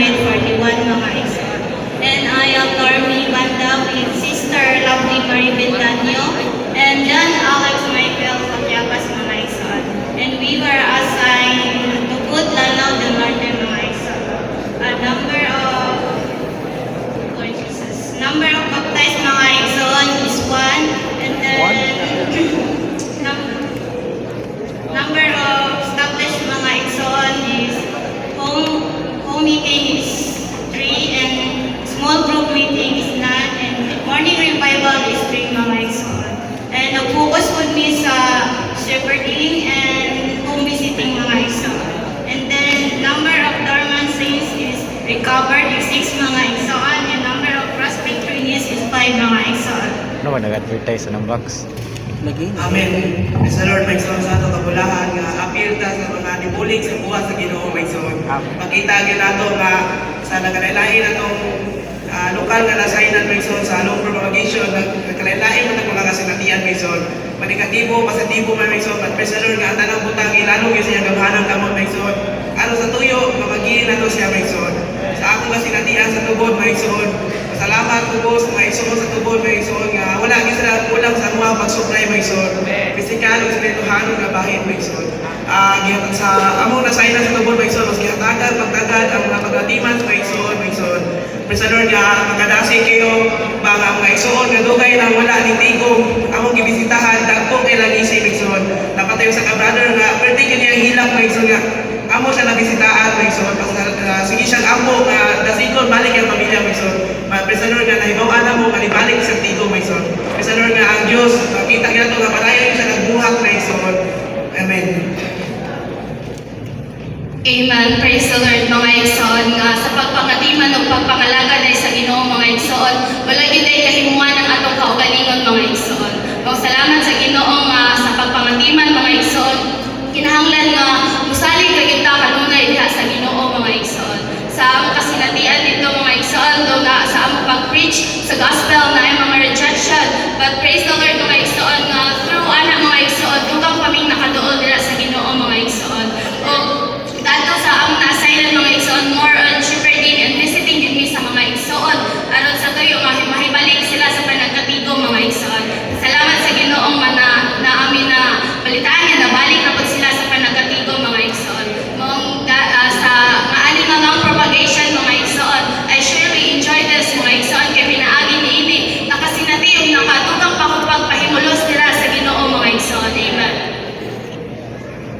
141 mga igsoon. And I am Normy Banda with Sister Lovely Marie Bendanyo and John Alex Michael Patiapas mga igsoon. And we were assigned to put Lanao del Norte mga igsoon. Number of baptized mga igsoon is 1, and then number of established mga igsoon is home meeting is 3, and small group meeting is 9, and morning revival is 3 mga igsoon. And nag-focus po me sa shepherding and home visiting mga igsoon. And then number of dormant saints is recovered is 6 mga igsoon, and number of prospect trainees is 5 mga igsoon. Ano ba nag-advertise ng box? Amen. Sa Lord, may sa ato kabulahan nga appeal ta sa mga nibulig sa buhat sa Ginoo may son. Makita gyud nato nga sa nagkalain atong lokal nga nasainan may son sa long propagation nagkalain mo mga kasinatian may son. Manikatibo positibo may son at sa Lord nga tanang butang ilalo gyud siya gamhanan kamot may son. Ano sa tuyo mamagi nato siya may son. Sa akong kasinatian sa tubod may son. Salamat po sa mga igsoon sa tubod mga igsoon nga wala gyud sila kulang sa mga pag-supply mga igsoon. Physical ug spiritual nga bahin mga igsoon. Gihatag sa among nasayna sa tubod mga igsoon mas gihatagan pagtagad ang mga pagatiman sa mga igsoon mga igsoon. Praise the Lord nga magkadasi kayo mga igsoon nga dugay nang wala ning tigom among gibisitahan dagko kay lagi si mga igsoon. Dapat tayo sa ka-brother nga perti kanya hilang mga igsoon nga amo siya nabisitaan mga igsoon sige siyang amo nga dasikon balik ang pamilya mga igsoon. Praise the Lord nga nahibaw-an na mo malibalik sa tigo may son. Praise the Lord nga ang Diyos makita nga ito nga padayon siya nagbuhat may son. Amen. Amen. Praise the Lord mga igsoon nga sa pagpangatiman o pagpangalaga na sa Ginoo mga igsoon wala gyud ay kahimuan ang atong kaugalingon mga igsoon. Salamat sa Ginoo nga sa pagpangatiman mga igsoon kinahanglan nga